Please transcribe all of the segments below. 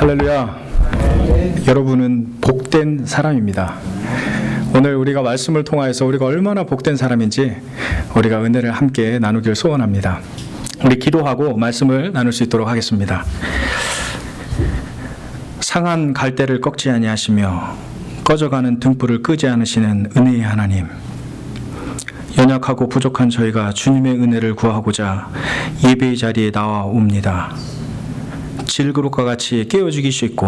할렐루야. 여러분은 복된 사람입니다. 오늘 우리가 말씀을 통하여서 우리가 얼마나 복된 사람인지 우리가 은혜를 함께 나누길 소원합니다. 우리 기도하고 말씀을 나눌 수 있도록 하겠습니다. 상한 갈대를 꺾지 아니하시며 꺼져가는 등불을 끄지 않으시는 은혜의 하나님, 연약하고 부족한 저희가 주님의 은혜를 구하고자 예배의 자리에 나와옵니다. 질그릇과 같이 깨어지기 쉽고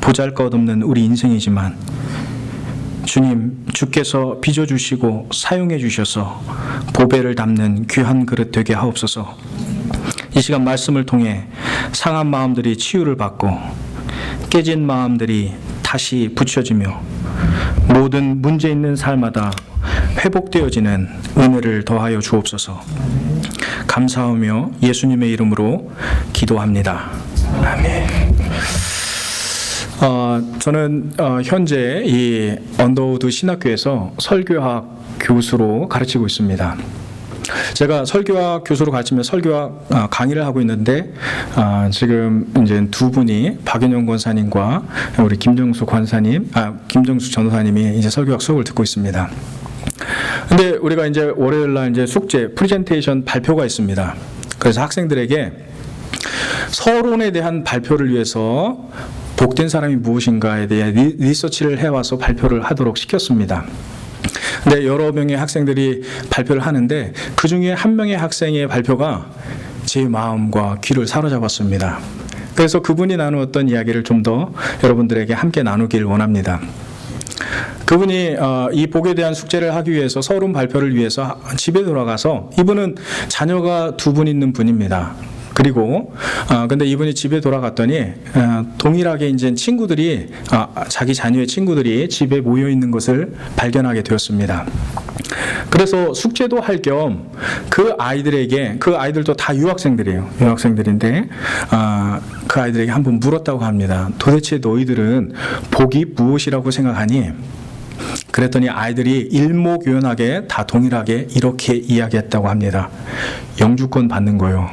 보잘것없는 우리 인생이지만 주님, 주께서 빚어주시고 사용해 주셔서 보배를 담는 귀한 그릇 되게 하옵소서. 이 시간 말씀을 통해 상한 마음들이 치유를 받고 깨진 마음들이 다시 붙여지며 모든 문제 있는 삶마다 회복되어지는 은혜를 더하여 주옵소서. 감사하며 예수님의 이름으로 기도합니다. 아멘. 저는 현재 이 언더우드 신학교에서 설교학 교수로 가르치고 있습니다. 제가 설교학 교수로 가르치며 설교학 강의를 하고 있는데 지금 이제 두 분이 박윤영 권사님과 우리 김정수 전도사님이 이제 설교학 수업을 듣고 있습니다. 근데 우리가 이제 월요일 날 이제 숙제 프레젠테이션 발표가 있습니다. 그래서 학생들에게 서론에 대한 발표를 위해서 복된 사람이 무엇인가에 대해 리서치를 해와서 발표를 하도록 시켰습니다. 근데 여러 명의 학생들이 발표를 하는데 그 중에 한 명의 학생의 발표가 제 마음과 귀를 사로잡았습니다. 그래서 그분이 나누었던 이야기를 좀 더 여러분들에게 함께 나누길 원합니다. 그분이 이 복에 대한 숙제를 하기 위해서 서론 발표를 위해서 집에 돌아가서, 이분은 자녀가 두 분 있는 분입니다. 그리고 근데 이분이 집에 돌아갔더니 동일하게 이제 친구들이 자기 자녀의 친구들이 집에 모여 있는 것을 발견하게 되었습니다. 그래서 숙제도 할 겸 그 아이들도 다 유학생들인데 그 아이들에게 한번 물었다고 합니다. 도대체 너희들은 복이 무엇이라고 생각하니? 그랬더니 아이들이 일목요연하게 다 동일하게 이렇게 이야기했다고 합니다. 영주권 받는 거요.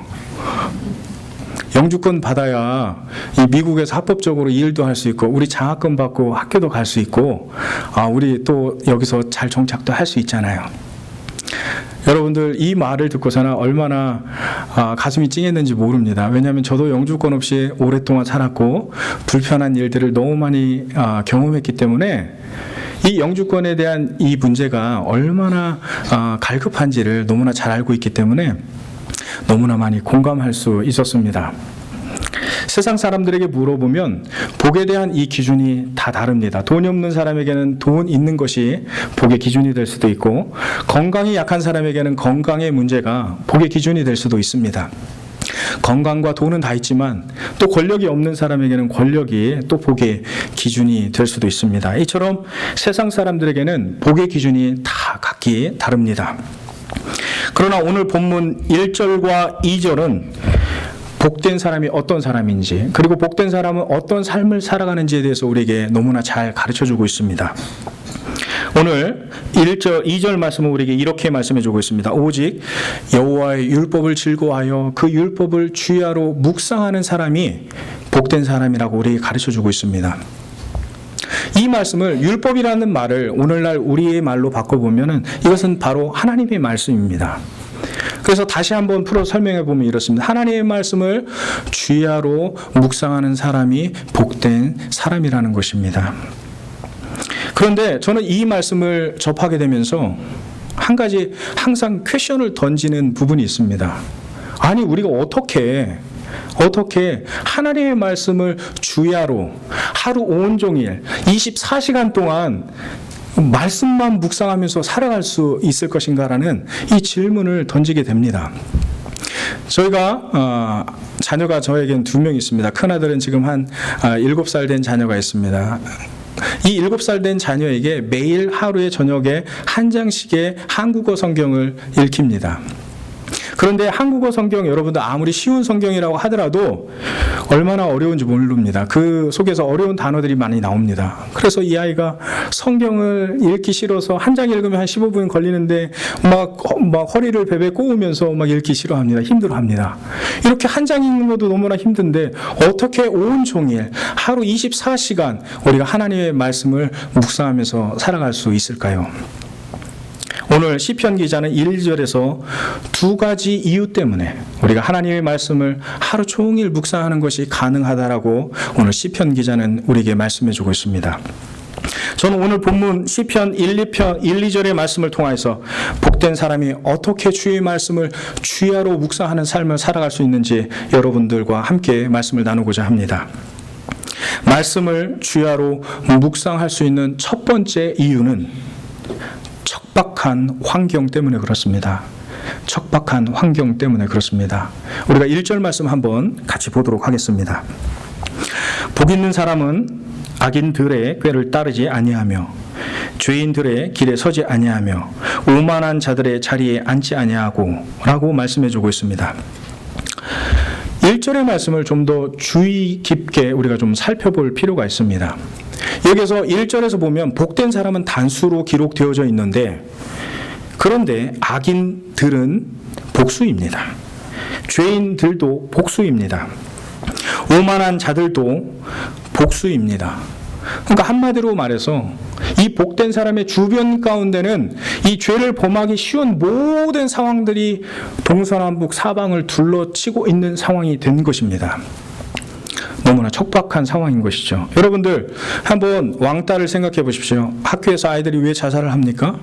영주권 받아야 이 미국에서 합법적으로 일도 할 수 있고, 우리 장학금 받고 학교도 갈 수 있고, 우리 또 여기서 잘 정착도 할 수 있잖아요. 여러분들 이 말을 듣고서는 얼마나 가슴이 찡했는지 모릅니다. 왜냐하면 저도 영주권 없이 오랫동안 살았고 불편한 일들을 너무 많이 경험했기 때문에 이 영주권에 대한 이 문제가 얼마나 갈급한지를 너무나 잘 알고 있기 때문에 너무나 많이 공감할 수 있었습니다. 세상 사람들에게 물어보면 복에 대한 이 기준이 다 다릅니다. 돈이 없는 사람에게는 돈 있는 것이 복의 기준이 될 수도 있고, 건강이 약한 사람에게는 건강의 문제가 복의 기준이 될 수도 있습니다. 건강과 돈은 다 있지만 또 권력이 없는 사람에게는 권력이 또 복의 기준이 될 수도 있습니다. 이처럼 세상 사람들에게는 복의 기준이 다 각기 다릅니다. 그러나 오늘 본문 1절과 2절은 복된 사람이 어떤 사람인지, 그리고 복된 사람은 어떤 삶을 살아가는지에 대해서 우리에게 너무나 잘 가르쳐주고 있습니다. 오늘 1절, 2절 말씀은 우리에게 이렇게 말씀해주고 있습니다. 오직 여호와의 율법을 즐거워하여 그 율법을 주야로 묵상하는 사람이 복된 사람이라고 우리에게 가르쳐주고 있습니다. 이 말씀을, 율법이라는 말을 오늘날 우리의 말로 바꿔보면 이것은 바로 하나님의 말씀입니다. 그래서 다시 한번 풀어 설명해 보면 이렇습니다. 하나님의 말씀을 주야로 묵상하는 사람이 복된 사람이라는 것입니다. 그런데 저는 이 말씀을 접하게 되면서 한 가지 항상 퀘션을 던지는 부분이 있습니다. 아니, 우리가 어떻게 하나님의 말씀을 주야로 하루 온종일 24시간 동안 말씀만 묵상하면서 살아갈 수 있을 것인가라는 이 질문을 던지게 됩니다. 저희가 자녀가 저에게는 2명 있습니다. 큰아들은 지금 한 7살 된 자녀가 있습니다. 이 7살 된 자녀에게 매일 하루에 저녁에 한 장씩의 한국어 성경을 읽힙니다. 그런데 한국어 성경 여러분들 아무리 쉬운 성경이라고 하더라도 얼마나 어려운지 모릅니다. 그 속에서 어려운 단어들이 많이 나옵니다. 그래서 이 아이가 성경을 읽기 싫어서 한 장 읽으면 한 15분 걸리는데 막 허리를 베베 꼬으면서 막 읽기 싫어합니다. 힘들어합니다. 이렇게 한 장 읽는 것도 너무나 힘든데 어떻게 온종일 하루 24시간 우리가 하나님의 말씀을 묵상하면서 살아갈 수 있을까요? 오늘 시편 기자는 1절에서 두 가지 이유 때문에 우리가 하나님의 말씀을 하루 종일 묵상하는 것이 가능하다라고 오늘 시편 기자는 우리에게 말씀해 주고 있습니다. 저는 오늘 본문 시편 1-2절의 말씀을 통해서 복된 사람이 어떻게 주의 말씀을 주야로 묵상하는 삶을 살아갈 수 있는지 여러분들과 함께 말씀을 나누고자 합니다. 말씀을 주야로 묵상할 수 있는 첫 번째 이유는 척박한 환경 때문에 그렇습니다. 척박한 환경 때문에 그렇습니다. 우리가 1절 말씀 한번 같이 보도록 하겠습니다. 복 있는 사람은 악인들의 꾀를 따르지 아니하며 죄인들의 길에 서지 아니하며 오만한 자들의 자리에 앉지 아니하고 라고 말씀해 주고 있습니다. 1절의 말씀을 좀 더 주의 깊게 우리가 좀 살펴볼 필요가 있습니다. 여기서 1절에서 보면 복된 사람은 단수로 기록되어져 있는데 그런데 악인들은 복수입니다. 죄인들도 복수입니다. 오만한 자들도 복수입니다. 그러니까 한마디로 말해서 이 복된 사람의 주변 가운데는 이 죄를 범하기 쉬운 모든 상황들이 동서남북 사방을 둘러치고 있는 상황이 된 것입니다. 너무나 척박한 상황인 것이죠. 여러분들 한번 왕따를 생각해 보십시오. 학교에서 아이들이 왜 자살을 합니까?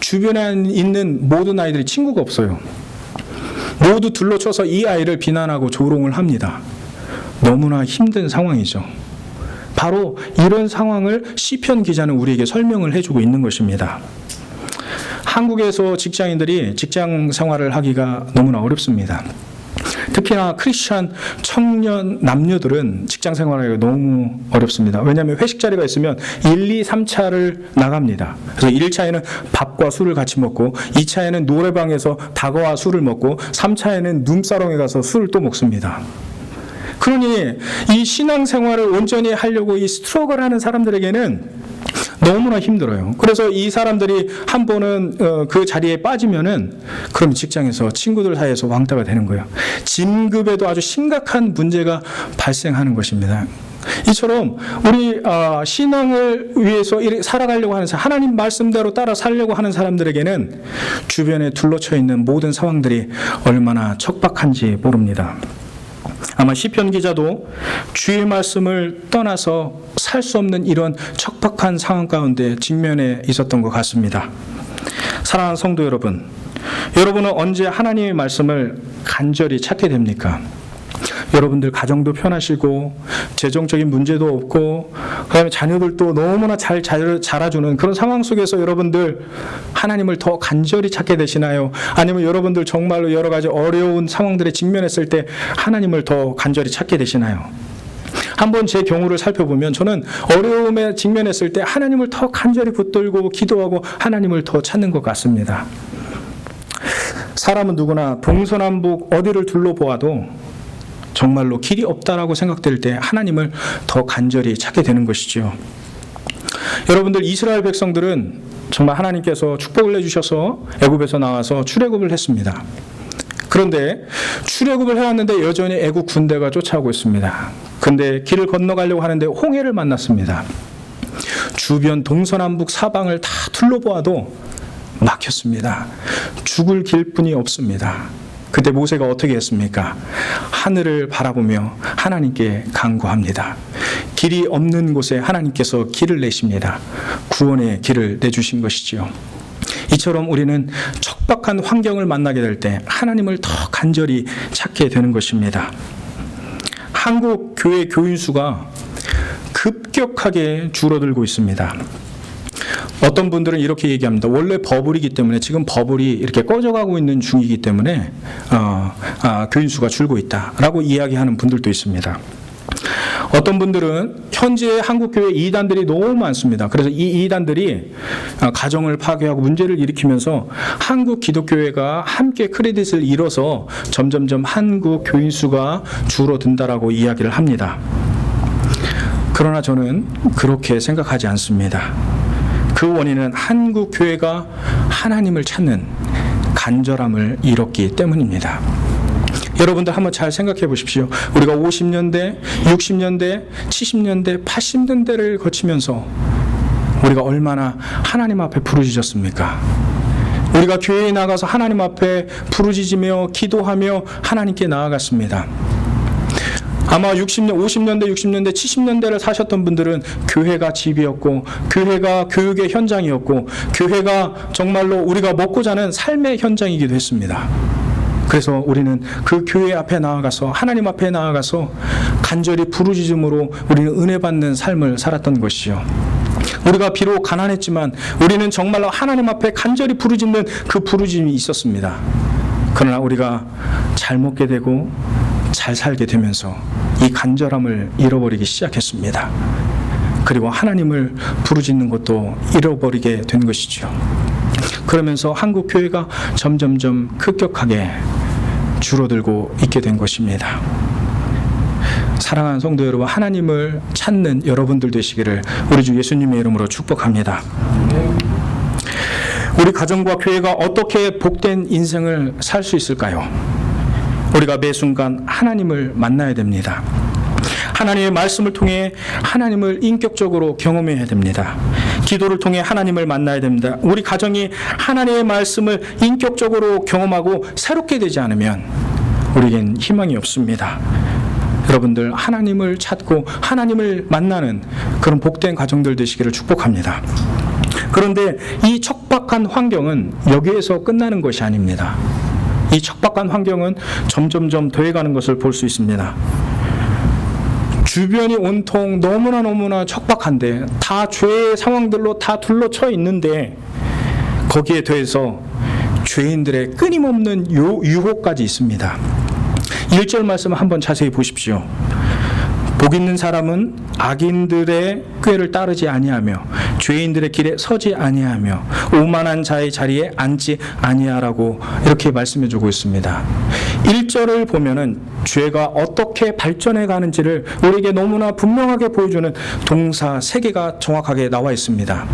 주변에 있는 모든 아이들이 친구가 없어요. 모두 둘러쳐서 이 아이를 비난하고 조롱을 합니다. 너무나 힘든 상황이죠. 바로 이런 상황을 시편 기자는 우리에게 설명을 해주고 있는 것입니다. 한국에서 직장인들이 직장 생활을 하기가 너무나 어렵습니다. 특히나 크리스찬 청년 남녀들은 직장 생활하기가 너무 어렵습니다. 왜냐하면 회식 자리가 있으면 1, 2, 3차를 나갑니다. 그래서 1차에는 밥과 술을 같이 먹고 2차에는 노래방에서 다과와 술을 먹고 3차에는 룸사롱에 가서 술을 또 먹습니다. 그러니 이 신앙생활을 온전히 하려고 이 스트러글 하는 사람들에게는 너무나 힘들어요. 그래서 이 사람들이 한 번은 그 자리에 빠지면은 그럼 직장에서 친구들 사이에서 왕따가 되는 거예요. 진급에도 아주 심각한 문제가 발생하는 것입니다. 이처럼 우리 신앙을 위해서 살아가려고 하는 사람, 하나님 말씀대로 따라 살려고 하는 사람들에게는 주변에 둘러쳐 있는 모든 상황들이 얼마나 척박한지 모릅니다. 아마 시편 기자도 주의 말씀을 떠나서 살 수 없는 이런 척박한 상황 가운데 직면해 있었던 것 같습니다. 사랑하는 성도 여러분, 여러분은 언제 하나님의 말씀을 간절히 찾게 됩니까? 여러분들 가정도 편하시고 재정적인 문제도 없고 그다음에 자녀들도 너무나 잘 자라주는 그런 상황 속에서 여러분들 하나님을 더 간절히 찾게 되시나요? 아니면 여러분들 정말로 여러 가지 어려운 상황들에 직면했을 때 하나님을 더 간절히 찾게 되시나요? 한번 제 경우를 살펴보면 저는 어려움에 직면했을 때 하나님을 더 간절히 붙들고 기도하고 하나님을 더 찾는 것 같습니다. 사람은 누구나 동서남북 어디를 둘러보아도 정말로 길이 없다라고 생각될 때 하나님을 더 간절히 찾게 되는 것이죠. 여러분들 이스라엘 백성들은 정말 하나님께서 축복을 내주셔서 애굽에서 나와서 출애굽을 했습니다. 그런데 출애굽을 해왔는데 여전히 애굽 군대가 쫓아오고 있습니다. 그런데 길을 건너가려고 하는데 홍해를 만났습니다. 주변 동서남북 사방을 다 둘러보아도 막혔습니다. 죽을 길뿐이 없습니다. 그때 모세가 어떻게 했습니까? 하늘을 바라보며 하나님께 간구합니다. 길이 없는 곳에 하나님께서 길을 내십니다. 구원의 길을 내주신 것이지요. 이처럼 우리는 척박한 환경을 만나게 될 때 하나님을 더 간절히 찾게 되는 것입니다. 한국 교회 교인 수가 급격하게 줄어들고 있습니다. 어떤 분들은 이렇게 얘기합니다. 원래 버블이기 때문에 지금 버블이 이렇게 꺼져가고 있는 중이기 때문에 교인 수가 줄고 있다라고 이야기하는 분들도 있습니다. 어떤 분들은 현재 한국교회 이단들이 너무 많습니다. 그래서 이 이단들이 가정을 파괴하고 문제를 일으키면서 한국 기독교회가 함께 크레딧을 잃어서 점점점 한국 교인 수가 줄어든다라고 이야기를 합니다. 그러나 저는 그렇게 생각하지 않습니다. 그 원인은 한국 교회가 하나님을 찾는 간절함을 잃었기 때문입니다. 여러분들 한번 잘 생각해 보십시오. 우리가 50년대, 60년대, 70년대, 80년대를 거치면서 우리가 얼마나 하나님 앞에 부르짖었습니까? 우리가 교회에 나가서 하나님 앞에 부르짖으며 기도하며 하나님께 나아갔습니다. 아마 60년, 50년대, 60년대, 70년대를 사셨던 분들은 교회가 집이었고, 교회가 교육의 현장이었고, 교회가 정말로 우리가 먹고 자는 삶의 현장이기도 했습니다. 그래서 우리는 그 교회 앞에 나아가서, 하나님 앞에 나아가서 간절히 부르짖음으로 우리는 은혜 받는 삶을 살았던 것이요. 우리가 비록 가난했지만 우리는 정말로 하나님 앞에 간절히 부르짖는 그 부르짖음이 있었습니다. 그러나 우리가 잘 먹게 되고 잘 살게 되면서 이 간절함을 잃어버리기 시작했습니다. 그리고 하나님을 부르짖는 것도 잃어버리게 된 것이죠. 그러면서 한국 교회가 점점점 급격하게 줄어들고 있게 된 것입니다. 사랑하는 성도 여러분, 하나님을 찾는 여러분들 되시기를 우리 주 예수님의 이름으로 축복합니다. 우리 가정과 교회가 어떻게 복된 인생을 살 수 있을까요? 우리가 매 순간 하나님을 만나야 됩니다. 하나님의 말씀을 통해 하나님을 인격적으로 경험해야 됩니다. 기도를 통해 하나님을 만나야 됩니다. 우리 가정이 하나님의 말씀을 인격적으로 경험하고 새롭게 되지 않으면 우리에겐 희망이 없습니다. 여러분들 하나님을 찾고 하나님을 만나는 그런 복된 가정들 되시기를 축복합니다. 그런데 이 척박한 환경은 여기에서 끝나는 것이 아닙니다. 이 척박한 환경은 점점점 더해가는 것을 볼 수 있습니다. 주변이 온통 너무나 척박한데 다 죄의 상황들로 다 둘러쳐 있는데 거기에 더해서 죄인들의 끊임없는 유혹까지 있습니다. 1절 말씀 한번 자세히 보십시오. 복 있는 사람은 악인들의 꾀를 따르지 아니하며 죄인들의 길에 서지 아니하며 오만한 자의 자리에 앉지 아니하라고 이렇게 말씀해 주고 있습니다. 1절을 보면은 죄가 어떻게 발전해 가는지를 우리에게 너무나 분명하게 보여주는 동사 3개가 정확하게 나와 있습니다.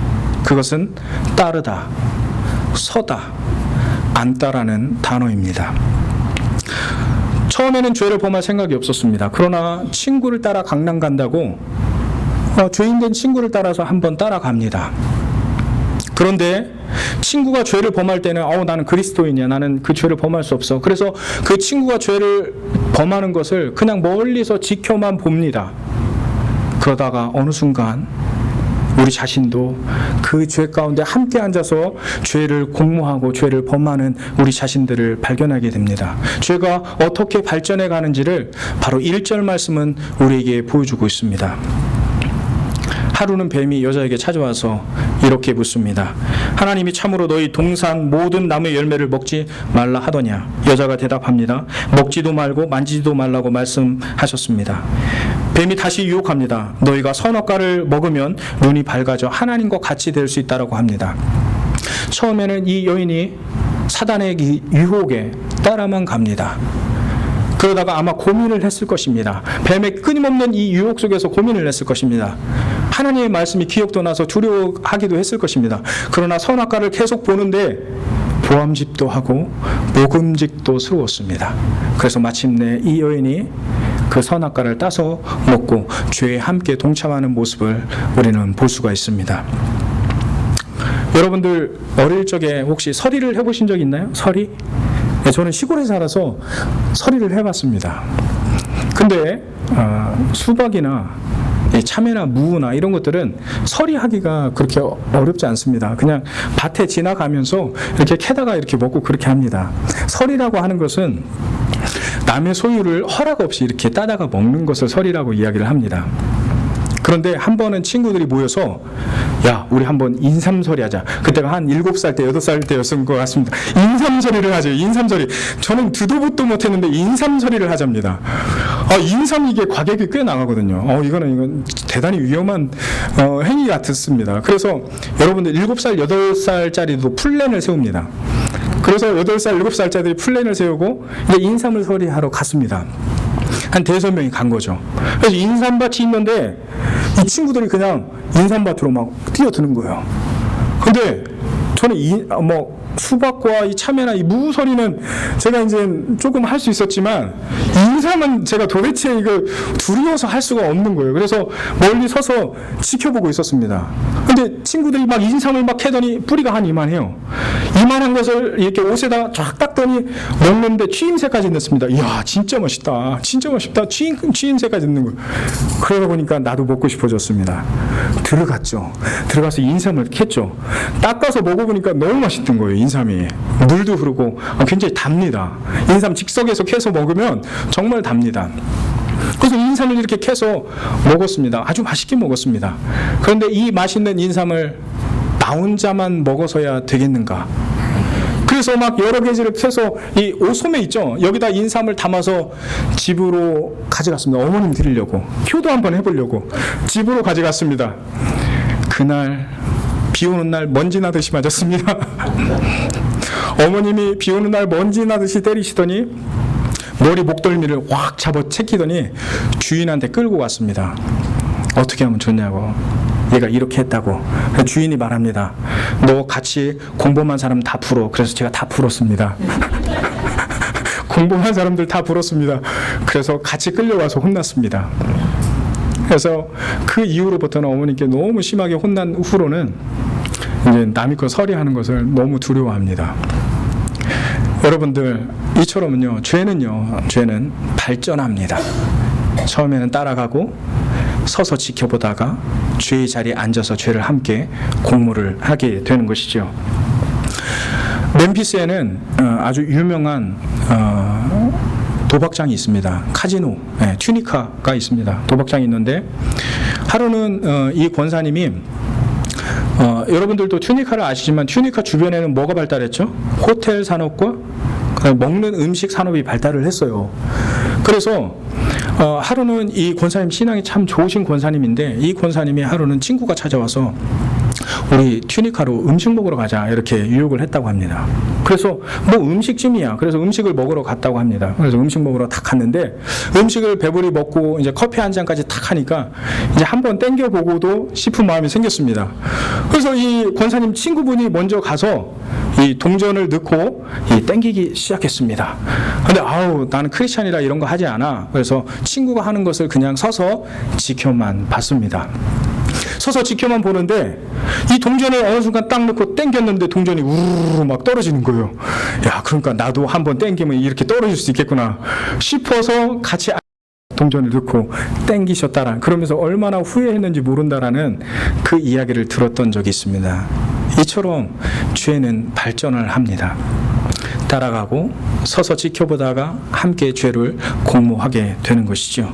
그것은 따르다, 서다, 앉다라는 단어입니다. 처음에는 죄를 범할 생각이 없었습니다. 그러나 친구를 따라 강남 간다고 죄인된 친구를 따라서 한번 따라갑니다. 그런데 친구가 죄를 범할 때는 나는 그리스도인이야. 나는 그 죄를 범할 수 없어. 그래서 그 친구가 죄를 범하는 것을 그냥 멀리서 지켜만 봅니다. 그러다가 어느 순간 우리 자신도 그 죄 가운데 함께 앉아서 죄를 공모하고 죄를 범하는 우리 자신들을 발견하게 됩니다. 죄가 어떻게 발전해 가는지를 바로 1절 말씀은 우리에게 보여주고 있습니다. 하루는 뱀이 여자에게 찾아와서 이렇게 묻습니다. 하나님이 참으로 너희 동산 모든 나무의 열매를 먹지 말라 하더냐? 여자가 대답합니다. 먹지도 말고 만지지도 말라고 말씀하셨습니다. 뱀이 다시 유혹합니다. 너희가 선악과를 먹으면 눈이 밝아져 하나님과 같이 될 수 있다라고 합니다. 처음에는 이 여인이 사단의 유혹에 따라만 갑니다. 그러다가 아마 고민을 했을 것입니다. 뱀의 끊임없는 이 유혹 속에서 고민을 했을 것입니다. 하나님의 말씀이 기억도 나서 두려워하기도 했을 것입니다. 그러나 선악과를 계속 보는데 보암직도 하고 먹음직도스러웠습니다. 그래서 마침내 이 여인이 그 선악과를 따서 먹고 죄에 함께 동참하는 모습을 우리는 볼 수가 있습니다. 여러분들 어릴 적에 혹시 서리를 해보신 적 있나요? 서리? 네, 저는 시골에 살아서 서리를 해봤습니다. 근데 수박이나 참외나 무나 이런 것들은 서리하기가 그렇게 어렵지 않습니다. 그냥 밭에 지나가면서 이렇게 캐다가 이렇게 먹고 그렇게 합니다. 서리라고 하는 것은 남의 소유를 허락 없이 이렇게 따다가 먹는 것을 서리라고 이야기를 합니다. 그런데 한 번은 친구들이 모여서 야, 우리 한번 인삼설이 하자. 그때가 한 7살 때, 8살 때였던 것 같습니다. 인삼설이를 하죠. 인삼설이. 저는 두도 붓도 못했는데 인삼설이를 하자입니다. 인삼 이게 가격이 꽤 나가거든요. 이건 대단히 위험한 행위 같았습니다. 그래서 여러분들 7살, 8살짜리도 플랜을 세웁니다. 그래서 8살, 7살짜리들이 플랜을 세우고 이제 인삼을 서리하러 갔습니다. 한 5명이 간 거죠. 그래서 인삼밭이 있는데 이 친구들이 그냥 인삼밭으로 막 뛰어드는 거예요. 근데 저는 수박과 이 참외나 이 무서리는 제가 이제 조금 할 수 있었지만 인삼은 제가 도대체 이거 두려워서 할 수가 없는 거예요. 그래서 멀리 서서 지켜보고 있었습니다. 근데 친구들이 막 인삼을 막 캐더니 뿌리가 한 이만해요. 이만한 것을 이렇게 옷에다 쫙 닦더니 먹는데 취임새까지 넣습니다. 이야, 진짜 멋있다. 진짜 멋있다. 취임새까지 넣는 거예요. 그러다 보니까 나도 먹고 싶어졌습니다. 들어갔죠. 들어가서 인삼을 캤죠. 닦아서 먹어보니까 너무 맛있던 거예요. 인삼이 물도 흐르고 굉장히 답니다. 인삼 즉석에서 캐서 먹으면 정말 답니다. 그래서 인삼을 이렇게 캐서 먹었습니다. 아주 맛있게 먹었습니다. 그런데 이 맛있는 인삼을 나 혼자만 먹어서야 되겠는가? 그래서 막 여러 개지를 캐서 이 오소매 있죠? 여기다 인삼을 담아서 집으로 가져갔습니다. 어머님 드리려고. 효도 한번 해보려고 집으로 가져갔습니다. 그날 비 오는 날 먼지 나듯이 맞았습니다. 어머님이 비 오는 날 먼지 나듯이 때리시더니 머리 목덜미를 확 잡아 채키더니 주인한테 끌고 갔습니다. 어떻게 하면 좋냐고. 얘가 이렇게 했다고. 주인이 말합니다. 너 같이 공범한 사람 다 풀어. 그래서 제가 다 풀었습니다. 공범한 사람들 다 풀었습니다. 그래서 같이 끌려와서 혼났습니다. 그래서 그 이후로부터는 어머니께 너무 심하게 혼난 후로는 이제 남이 거 서리하는 것을 너무 두려워합니다. 여러분들, 이처럼은요, 죄는 발전합니다. 처음에는 따라가고 서서 지켜보다가 죄의 자리에 앉아서 죄를 함께 공모를 하게 되는 것이죠. 멤피스에는 아주 유명한 도박장이 있습니다. 카지노, 튜니카가 있습니다. 도박장이 있는데 하루는 이 권사님이 여러분들도 튜니카를 아시지만 튜니카 주변에는 뭐가 발달했죠? 호텔 산업과 먹는 음식 산업이 발달을 했어요. 그래서 하루는 이 권사님 신앙이 참 좋으신 권사님인데 이 권사님이 하루는 친구가 찾아와서 우리 튜니카로 음식 먹으러 가자 이렇게 유혹을 했다고 합니다. 그래서 뭐 음식쯤이야. 그래서 음식을 먹으러 갔다고 합니다. 그래서 음식 먹으러 탁 갔는데 음식을 배부리 먹고 이제 커피 한 잔까지 탁 하니까 이제 한번 땡겨보고도 싶은 마음이 생겼습니다. 그래서 이 권사님 친구분이 먼저 가서 이 동전을 넣고 땡기기 시작했습니다. 근데 나는 크리스찬이라 이런 거 하지 않아. 그래서 친구가 하는 것을 그냥 서서 지켜만 봤습니다. 서서 지켜만 보는데 이 동전을 어느 순간 딱 넣고 땡겼는데 동전이 우르르 막 떨어지는 거예요. 야, 그러니까 나도 한번 땡기면 이렇게 떨어질 수 있겠구나 싶어서 같이 동전을 넣고 땡기셨다라. 그러면서 얼마나 후회했는지 모른다라는 그 이야기를 들었던 적이 있습니다. 이처럼 죄는 발전을 합니다. 따라가고 서서 지켜보다가 함께 죄를 공모하게 되는 것이죠.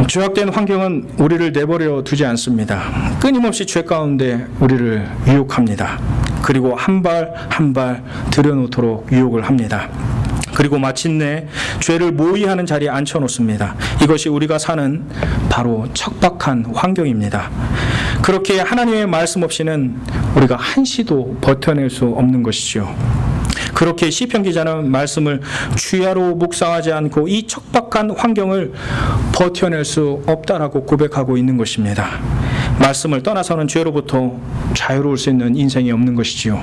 죄악된 환경은 우리를 내버려 두지 않습니다. 끊임없이 죄 가운데 우리를 유혹합니다. 그리고 한 발 한 발 들여놓도록 유혹을 합니다. 그리고 마침내 죄를 모의하는 자리에 앉혀놓습니다. 이것이 우리가 사는 바로 척박한 환경입니다. 그렇게 하나님의 말씀 없이는 우리가 한시도 버텨낼 수 없는 것이죠. 그렇게 시편 기자는 말씀을 주야로 묵상하지 않고 이 척박한 환경을 버텨낼 수 없다라고 고백하고 있는 것입니다. 말씀을 떠나서는 죄로부터 자유로울 수 있는 인생이 없는 것이지요.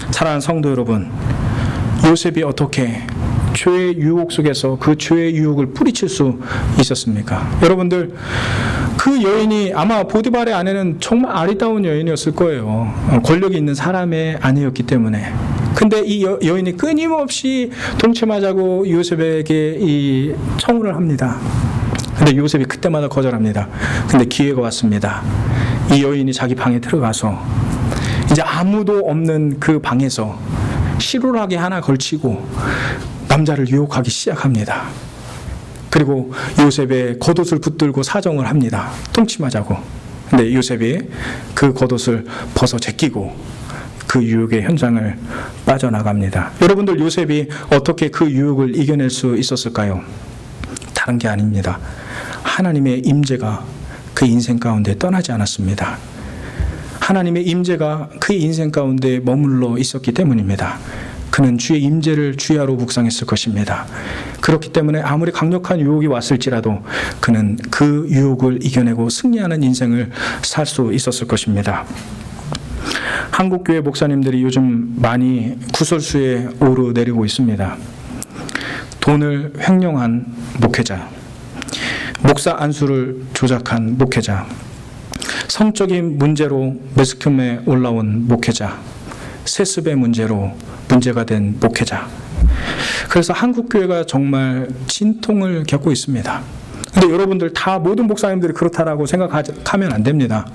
사랑하는 성도 여러분, 요셉이 어떻게 죄의 유혹 속에서 그 죄의 유혹을 뿌리칠 수 있었습니까? 여러분들, 그 여인이 아마 보디발의 아내는 정말 아리따운 여인이었을 거예요. 권력이 있는 사람의 아내였기 때문에. 근데 이 여인이 끊임없이 동침하자고 요셉에게 이 청혼을 합니다. 근데 요셉이 그때마다 거절합니다. 근데 기회가 왔습니다. 이 여인이 자기 방에 들어가서 이제 아무도 없는 그 방에서 실오라기 하나 걸치고 남자를 유혹하기 시작합니다. 그리고 요셉의 겉옷을 붙들고 사정을 합니다. 똥침하자고. 근데 요셉이 그 겉옷을 벗어 제끼고 그 유혹의 현장을 빠져나갑니다. 여러분들, 요셉이 어떻게 그 유혹을 이겨낼 수 있었을까요? 다른 게 아닙니다. 하나님의 임재가 그 인생 가운데 떠나지 않았습니다. 하나님의 임재가 그의 인생 가운데 머물러 있었기 때문입니다. 그는 주의 임재를 주야로 묵상했을 것입니다. 그렇기 때문에 아무리 강력한 유혹이 왔을지라도 그는 그 유혹을 이겨내고 승리하는 인생을 살 수 있었을 것입니다. 한국교회 목사님들이 요즘 많이 구설수에 오르내리고 있습니다. 돈을 횡령한 목회자, 목사 안수를 조작한 목회자, 성적인 문제로 매스컴에 올라온 목회자, 세습의 문제로 문제가 된 목회자. 그래서 한국교회가 정말 진통을 겪고 있습니다. 근데 여러분들 다 모든 목사님들이 그렇다라고 생각하면 안 됩니다.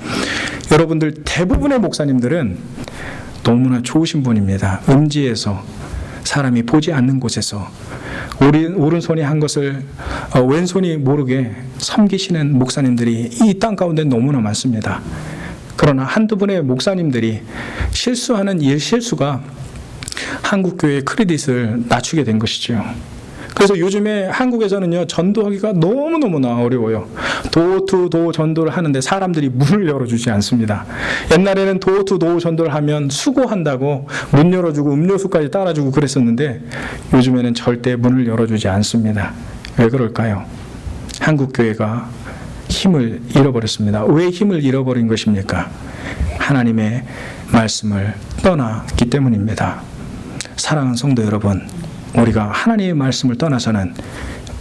여러분들 대부분의 목사님들은 너무나 좋으신 분입니다. 음지에서, 사람이 보지 않는 곳에서 오른손이 한 것을 왼손이 모르게 섬기시는 목사님들이 이 땅 가운데 너무나 많습니다. 그러나 한두 분의 목사님들이 실수하는 실수가 한국교회의 크레딧을 낮추게 된 것이죠. 그래서 요즘에 한국에서는요, 전도하기가 너무너무나 어려워요. 도어투도어 전도를 하는데 사람들이 문을 열어주지 않습니다. 옛날에는 도어투도어 전도를 하면 수고한다고 문 열어주고 음료수까지 따라주고 그랬었는데 요즘에는 절대 문을 열어주지 않습니다. 왜 그럴까요? 한국교회가 힘을 잃어버렸습니다. 왜 힘을 잃어버린 것입니까? 하나님의 말씀을 떠났기 때문입니다. 사랑하는 성도 여러분, 우리가 하나님의 말씀을 떠나서는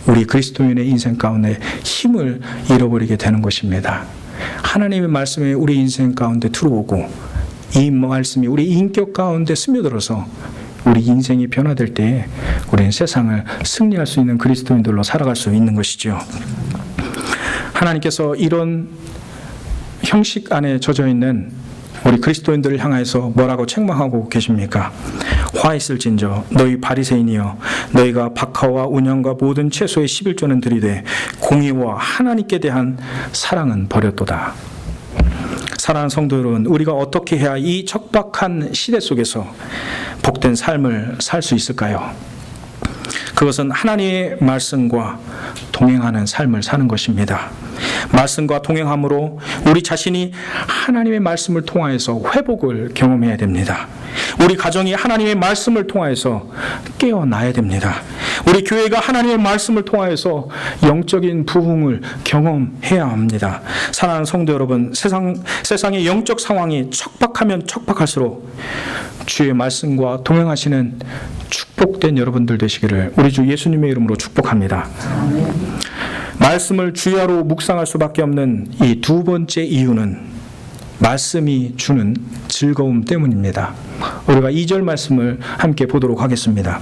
우리 그리스도인의 인생 가운데 힘을 잃어버리게 되는 것입니다. 하나님의 말씀이 우리 인생 가운데 들어오고 이 말씀이 우리 인격 가운데 스며들어서 우리 인생이 변화될 때에 우리는 세상을 승리할 수 있는 그리스도인들로 살아갈 수 있는 것이죠. 하나님께서 이런 형식 안에 젖어 있는 우리 그리스도인들을 향해서 뭐라고 책망하고 계십니까? 화 있을진저 너희 바리새인이여, 너희가 박하와 운양과 모든 채소의 11조는 들이되 공의와 하나님께 대한 사랑은 버렸도다. 사랑하는 성도 여러분, 우리가 어떻게 해야 이 척박한 시대 속에서 복된 삶을 살 수 있을까요? 그것은 하나님의 말씀과 동행하는 삶을 사는 것입니다. 말씀과 동행함으로 우리 자신이 하나님의 말씀을 통하여서 회복을 경험해야 됩니다. 우리 가정이 하나님의 말씀을 통하여서 깨어나야 됩니다. 우리 교회가 하나님의 말씀을 통하여서 영적인 부흥을 경험해야 합니다. 사랑하는 성도 여러분, 세상의 영적 상황이 척박하면 척박할수록 주의 말씀과 동행하시는 축복된 여러분들 되시기를 우리 주 예수님의 이름으로 축복합니다. 말씀을 주야로 묵상할 수밖에 없는 이 두 번째 이유는 말씀이 주는 즐거움 때문입니다. 우리가 2절 말씀을 함께 보도록 하겠습니다.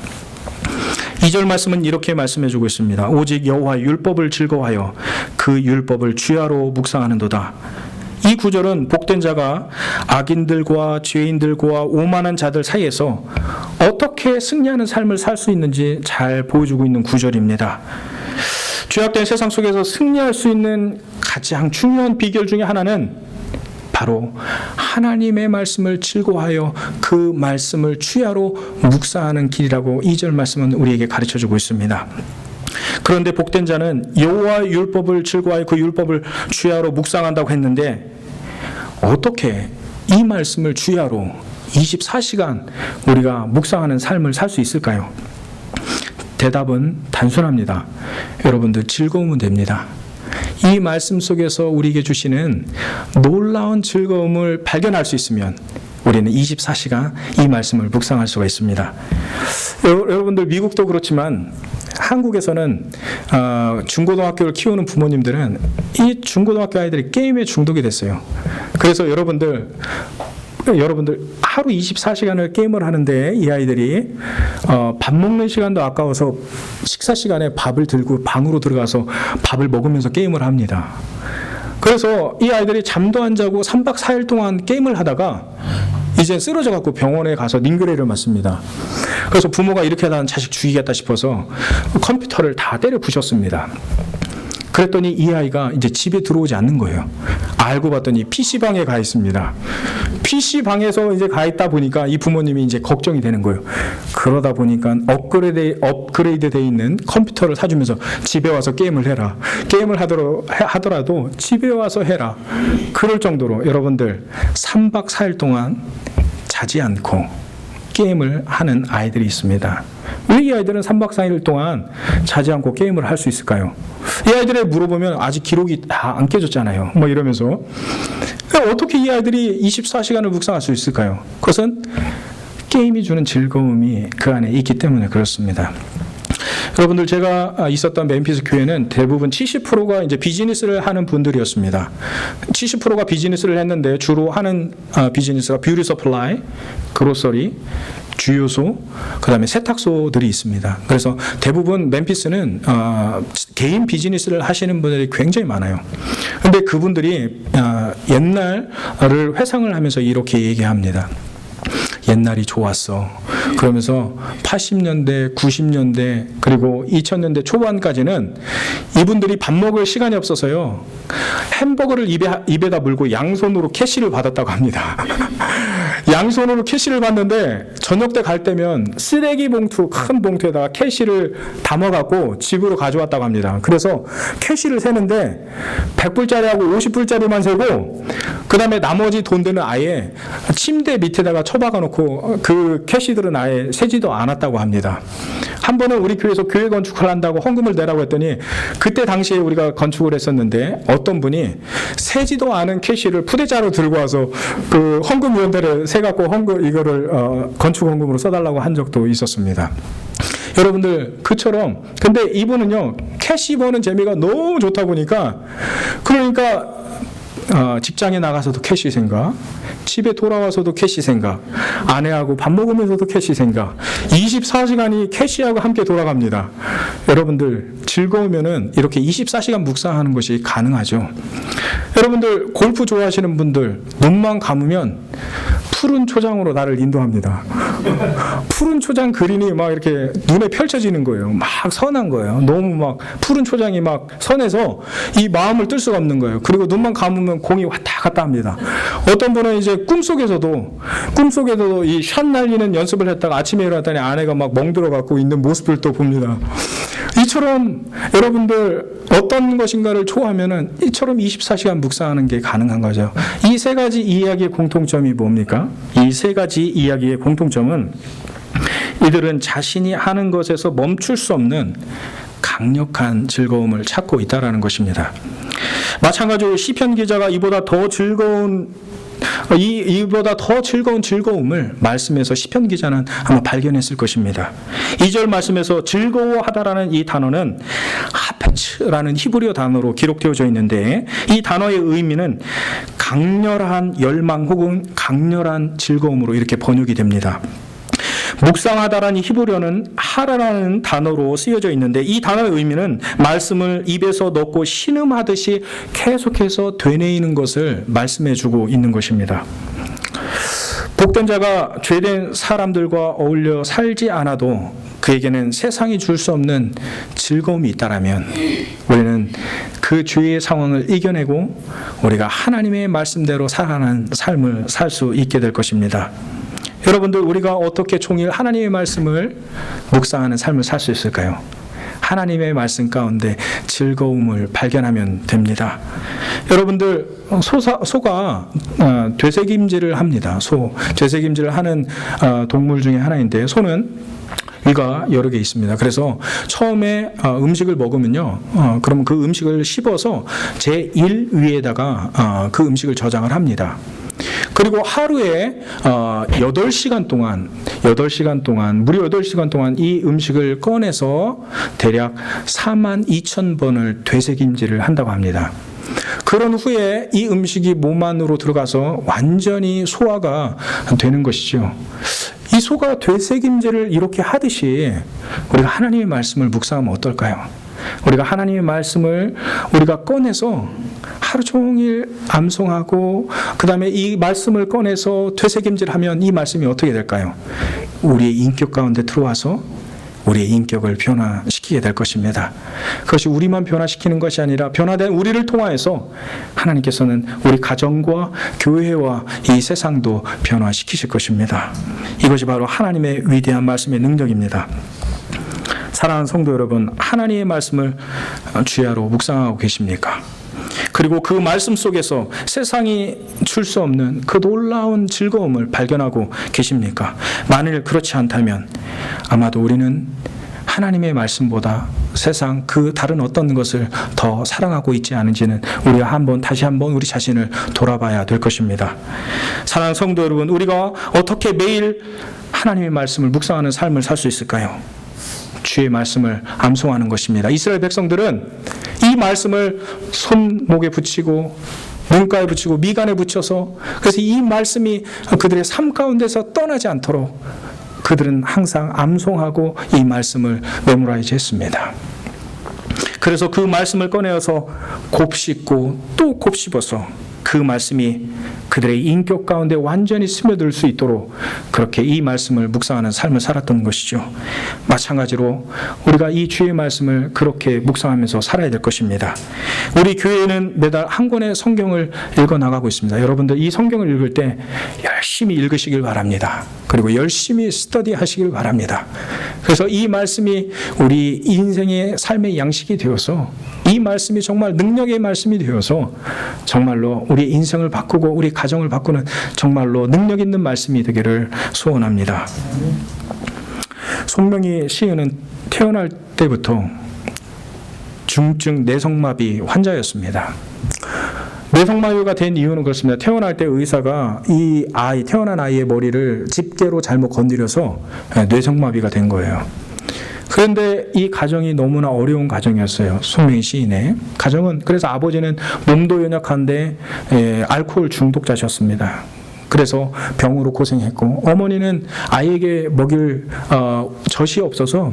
2절 말씀은 이렇게 말씀해 주고 있습니다. 오직 여호와의 율법을 즐거워하여 그 율법을 주야로 묵상하는도다. 이 구절은 복된 자가 악인들과 죄인들과 오만한 자들 사이에서 어떻게 승리하는 삶을 살 수 있는지 잘 보여주고 있는 구절입니다. 죄악된 세상 속에서 승리할 수 있는 가장 중요한 비결 중에 하나는 바로 하나님의 말씀을 즐거워하여 그 말씀을 주야로 묵상하는 길이라고 2절 말씀은 우리에게 가르쳐주고 있습니다. 그런데 복된 자는 여호와의 율법을 즐거워하여 그 율법을 주야로 묵상한다고 했는데 어떻게 이 말씀을 주야로 24시간 우리가 묵상하는 삶을 살 수 있을까요? 대답은 단순합니다. 여러분들 즐거우면 됩니다. 이 말씀 속에서 우리에게 주시는 놀라운 즐거움을 발견할 수 있으면 우리는 24시간 이 말씀을 묵상할 수가 있습니다. 여러분들 미국도 그렇지만 한국에서는 중고등학교를 키우는 부모님들은 이 중고등학교 아이들이 게임에 중독이 됐어요. 그래서 여러분들 하루 24시간을 게임을 하는데 이 아이들이 밥 먹는 시간도 아까워서 식사 시간에 밥을 들고 방으로 들어가서 밥을 먹으면서 게임을 합니다. 그래서 이 아이들이 잠도 안 자고 3박 4일 동안 게임을 하다가 이제 쓰러져 갖고 병원에 가서 링그레를 맞습니다. 그래서 부모가 이렇게 하다 자식 죽이겠다 싶어서 컴퓨터를 다 때려 부셨습니다. 그랬더니 이 아이가 이제 집에 들어오지 않는 거예요. 알고 봤더니 PC방에 가 있습니다. PC방에서 이제 가 있다 보니까 이 부모님이 이제 걱정이 되는 거예요. 그러다 보니까 업그레이드 돼 있는 컴퓨터를 사주면서 집에 와서 게임을 해라. 게임을 하더라도 집에 와서 해라. 그럴 정도로 여러분들 3박 4일 동안 자지 않고 게임을 하는 아이들이 있습니다. 왜 이 아이들은 3박 4일 동안 자지 않고 게임을 할 수 있을까요? 이 아이들에 물어보면 아직 기록이 다 안 깨졌잖아요. 뭐 이러면서 어떻게 이 아이들이 24시간을 묵상할 수 있을까요? 그것은 게임이 주는 즐거움이 그 안에 있기 때문에 그렇습니다. 여러분들, 제가 있었던 멤피스 교회는 대부분 70%가 이제 비즈니스를 하는 분들이었습니다. 70%가 비즈니스를 했는데 주로 하는 비즈니스가 뷰티 서플라이, 그로서리, 주유소, 그 다음에 세탁소들이 있습니다. 그래서 대부분 멤피스는 개인 비즈니스를 하시는 분들이 굉장히 많아요. 근데 그분들이 옛날을 회상을 하면서 이렇게 얘기합니다. 옛날이 좋았어. 그러면서 80년대, 90년대, 그리고 2000년대 초반까지는 이분들이 밥 먹을 시간이 없어서요, 햄버거를 입에다 물고 양손으로 캐시를 받았다고 합니다. 양손으로 캐시를 받는데 저녁 때 갈 때면 쓰레기 봉투, 큰 봉투에다가 캐시를 담아갖고 집으로 가져왔다고 합니다. 그래서 캐시를 세는데 100불짜리하고 50불짜리만 세고, 그 다음에 나머지 돈들은 아예 침대 밑에다가 처박아 놓고 그 캐시들은 아예 세지도 않았다고 합니다. 한 번은 우리 교회에서 교회 건축을 한다고 헌금을 내라고 했더니, 그때 당시에 우리가 건축을 했었는데 어떤 분이 세지도 않은 캐시를 푸대자로 들고 와서 그 헌금위원회를 세갖고 이거를 건축 헌금으로 써달라고 한 적도 있었습니다. 여러분들, 그처럼, 근데 이분은요, 캐시 버는 재미가 너무 좋다 보니까, 그러니까 직장에 나가서도 캐시 생각, 집에 돌아와서도 캐시 생각, 아내하고 밥 먹으면서도 캐시 생각, 24시간이 캐시하고 함께 돌아갑니다. 여러분들, 즐거우면은 이렇게 24시간 묵상하는 것이 가능하죠. 여러분들, 골프 좋아하시는 분들, 눈만 감으면 푸른 초장으로 나를 인도합니다. 푸른 초장 그린이 막 이렇게 눈에 펼쳐지는 거예요. 막 선한 거예요. 너무 막 푸른 초장이 막 선해서 이 마음을 뜰 수가 없는 거예요. 그리고 눈만 감으면 공이 왔다 갔다 합니다. 어떤 분은 이제 꿈속에서도 이 샷 날리는 연습을 했다가 아침에 일어났더니 아내가 막 멍들어 갖고 있는 모습을 또 봅니다. 이처럼 여러분들 어떤 것인가를 좋아하면은 이처럼 24시간 묵상하는 게 가능한 거죠. 이 세 가지 이야기의 공통점이 뭡니까? 이 세 가지 이야기의 공통점은, 이들은 자신이 하는 것에서 멈출 수 없는 강력한 즐거움을 찾고 있다라는 것입니다. 마찬가지로 시편 기자가 이보다 더 즐거운 즐거움을 말씀에서 시편 기자는 아마 발견했을 것입니다. 2절 말씀에서 즐거워하다라는 이 단어는 하페츠라는 히브리어 단어로 기록되어져 있는데, 이 단어의 의미는 강렬한 열망 혹은 강렬한 즐거움으로 이렇게 번역이 됩니다. 묵상하다라는 히브리어는 하라라는 단어로 쓰여져 있는데, 이 단어의 의미는 말씀을 입에서 넣고 신음하듯이 계속해서 되뇌이는 것을 말씀해주고 있는 것입니다. 복된 자가 죄된 사람들과 어울려 살지 않아도 그에게는 세상이 줄 수 없는 즐거움이 있다라면, 우리는 그 죄의 상황을 이겨내고 우리가 하나님의 말씀대로 살아가는 삶을 살 수 있게 될 것입니다. 여러분들, 우리가 어떻게 종일 하나님의 말씀을 묵상하는 삶을 살 수 있을까요? 하나님의 말씀 가운데 즐거움을 발견하면 됩니다. 여러분들, 소가 되새김질을 합니다. 되새김질을 하는 동물 중에 하나인데, 소는 위가 여러 개 있습니다. 그래서 처음에 음식을 먹으면요, 그러면 그 음식을 씹어서 제1위에다가 그 음식을 저장을 합니다. 그리고 하루에 8시간 동안 무려 8시간 동안 이 음식을 꺼내서 대략 42,000번을 되새김질을 한다고 합니다. 그런 후에 이 음식이 몸 안으로 들어가서 완전히 소화가 되는 것이죠. 이 소가 되새김질을 이렇게 하듯이 우리가 하나님의 말씀을 묵상하면 어떨까요? 우리가 하나님의 말씀을 우리가 꺼내서 하루 종일 암송하고 그 다음에 이 말씀을 꺼내서 되새김질하면 이 말씀이 어떻게 될까요? 우리의 인격 가운데 들어와서 우리의 인격을 변화시키게 될 것입니다. 그것이 우리만 변화시키는 것이 아니라 변화된 우리를 통하여서 하나님께서는 우리 가정과 교회와 이 세상도 변화시키실 것입니다. 이것이 바로 하나님의 위대한 말씀의 능력입니다. 사랑하는 성도 여러분, 하나님의 말씀을 주야로 묵상하고 계십니까? 그리고 그 말씀 속에서 세상이 줄 수 없는 그 놀라운 즐거움을 발견하고 계십니까? 만일 그렇지 않다면 아마도 우리는 하나님의 말씀보다 세상 그 다른 어떤 것을 더 사랑하고 있지 않은지는 우리가 다시 한번 우리 자신을 돌아봐야 될 것입니다. 사랑하는 성도 여러분, 우리가 어떻게 매일 하나님의 말씀을 묵상하는 삶을 살 수 있을까요? 주의 말씀을 암송하는 것입니다. 이스라엘 백성들은 이 말씀을 손목에 붙이고 눈가에 붙이고 미간에 붙여서, 그래서 이 말씀이 그들의 삶 가운데서 떠나지 않도록 그들은 항상 암송하고 이 말씀을 메모라이즈 했습니다. 그래서 그 말씀을 꺼내어서 곱씹고 또 곱씹어서 그 말씀이 그들의 인격 가운데 완전히 스며들 수 있도록 그렇게 이 말씀을 묵상하는 삶을 살았던 것이죠. 마찬가지로 우리가 이 주의 말씀을 그렇게 묵상하면서 살아야 될 것입니다. 우리 교회는 매달 한 권의 성경을 읽어나가고 있습니다. 여러분들 이 성경을 읽을 때 열심히 읽으시길 바랍니다. 그리고 열심히 스터디 하시길 바랍니다. 그래서 이 말씀이 우리 인생의 삶의 양식이 되어서, 이 말씀이 정말 능력의 말씀이 되어서 정말로 우리 인생을 바꾸고 우리 가정을 바꾸는 정말로 능력 있는 말씀이 되기를 소원합니다. 손명희 시인은 태어날 때부터 중증 내성마비 환자였습니다. 내성마비가 된 이유는 그렇습니다. 태어날 때 의사가 태어난 아이의 머리를 집게로 잘못 건드려서 뇌성마비가 된 거예요. 그런데 이 가정이 너무나 어려운 가정이었어요. 손명희 시인의 가정은. 그래서 아버지는 몸도 연약한데 알코올 중독자셨습니다. 그래서 병으로 고생했고, 어머니는 아이에게 먹일 젖이 없어서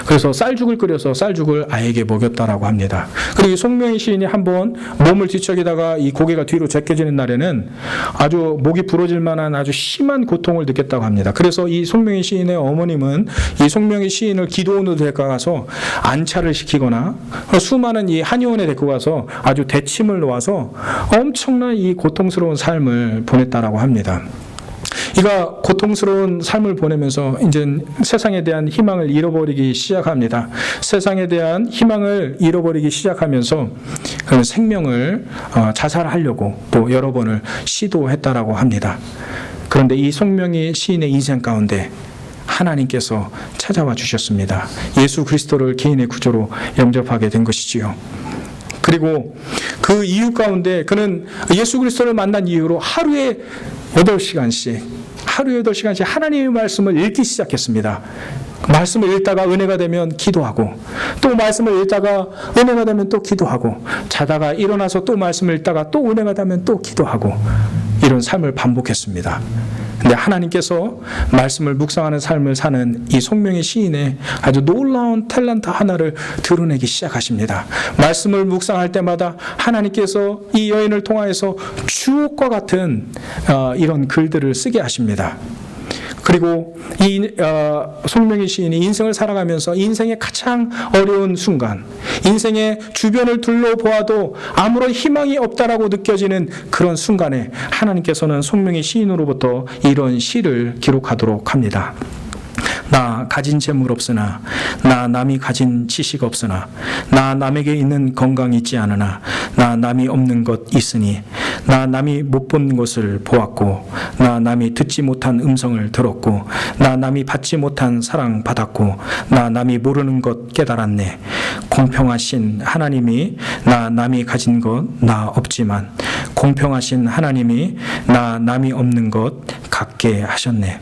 그래서 쌀죽을 끓여서 쌀죽을 아이에게 먹였다라고 합니다. 그리고 손명희 시인이 한번 몸을 뒤척이다가 이 고개가 뒤로 제껴지는 날에는 아주 목이 부러질 만한 아주 심한 고통을 느꼈다고 합니다. 그래서 이 손명희 시인의 어머님은 이 손명희 시인을 기도원으로 데리고 가서 안차를 시키거나 수많은 이 한의원에 데리고 가서 아주 대침을 놓아서 엄청난 이 고통스러운 삶을 보냈다라고 합니다. 이가 고통스러운 삶을 보내면서 이제 세상에 대한 희망을 잃어버리기 시작합니다. 세상에 대한 희망을 잃어버리기 시작하면서 그런 생명을 자살하려고 또 여러 번을 시도했다라고 합니다. 그런데 이 손명희 시인의 인생 가운데 하나님께서 찾아와 주셨습니다. 예수 그리스도를 개인의 구조로 영접하게 된 것이지요. 그리고 그 이유 가운데 그는 예수 그리스도를 만난 이후로 하루에 8시간씩 하나님의 말씀을 읽기 시작했습니다. 말씀을 읽다가 은혜가 되면 기도하고, 또 말씀을 읽다가 은혜가 되면 또 기도하고, 자다가 일어나서 또 말씀을 읽다가 또 은혜가 되면 또 기도하고, 이런 삶을 반복했습니다. 근데 하나님께서 말씀을 묵상하는 삶을 사는 이 손명희 시인의 아주 놀라운 탤런트 하나를 드러내기 시작하십니다. 말씀을 묵상할 때마다 하나님께서 이 여인을 통하여서 주옥과 같은 이런 글들을 쓰게 하십니다. 그리고 이 손명희 시인이 인생을 살아가면서 인생의 가장 어려운 순간, 인생의 주변을 둘러보아도 아무런 희망이 없다라고 느껴지는 그런 순간에 하나님께서는 손명희 시인으로부터 이런 시를 기록하도록 합니다. 나 가진 재물 없으나, 나 남이 가진 지식 없으나, 나 남에게 있는 건강이 있지 않으나, 나 남이 없는 것 있으니, 나 남이 못 본 것을 보았고, 나 남이 듣지 못한 음성을 들었고, 나 남이 받지 못한 사랑 받았고, 나 남이 모르는 것 깨달았네. 공평하신 하나님이 나 남이 가진 것 나 없지만, 공평하신 하나님이 나 남이 없는 것 갖게 하셨네.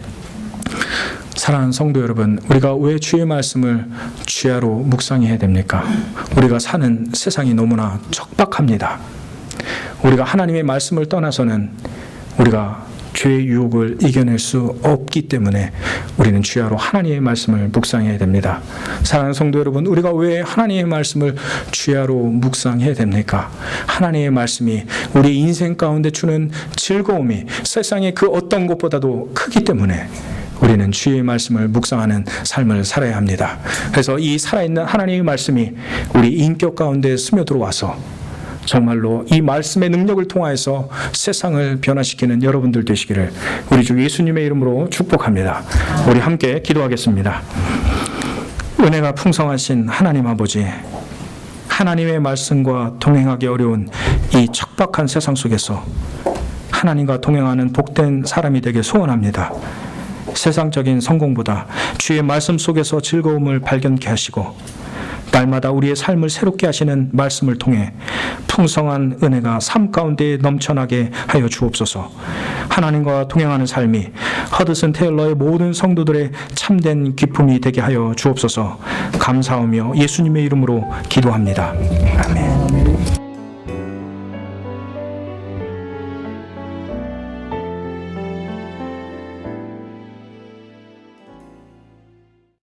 사랑하는 성도 여러분, 우리가 왜 주의 말씀을 주야로 묵상해야 됩니까? 우리가 사는 세상이 너무나 척박합니다. 우리가 하나님의 말씀을 떠나서는 우리가 죄의 유혹을 이겨낼 수 없기 때문에 우리는 주야로 하나님의 말씀을 묵상해야 됩니다. 사랑하는 성도 여러분, 우리가 왜 하나님의 말씀을 주야로 묵상해야 됩니까? 하나님의 말씀이 우리 인생 가운데 주는 즐거움이 세상의 그 어떤 것보다도 크기 때문에 우리는 주의 말씀을 묵상하는 삶을 살아야 합니다. 그래서 이 살아있는 하나님의 말씀이 우리 인격 가운데 스며들어와서 정말로 이 말씀의 능력을 통하여서 세상을 변화시키는 여러분들 되시기를 우리 주 예수님의 이름으로 축복합니다. 우리 함께 기도하겠습니다. 은혜가 풍성하신 하나님 아버지, 하나님의 말씀과 동행하기 어려운 이 척박한 세상 속에서 하나님과 동행하는 복된 사람이 되길 소원합니다. 세상적인 성공보다 주의 말씀 속에서 즐거움을 발견케 하시고 날마다 우리의 삶을 새롭게 하시는 말씀을 통해 풍성한 은혜가 삶 가운데 넘쳐나게 하여 주옵소서. 하나님과 동행하는 삶이 허드슨 테일러의 모든 성도들의 참된 기쁨이 되게 하여 주옵소서. 감사하며 예수님의 이름으로 기도합니다. 아멘.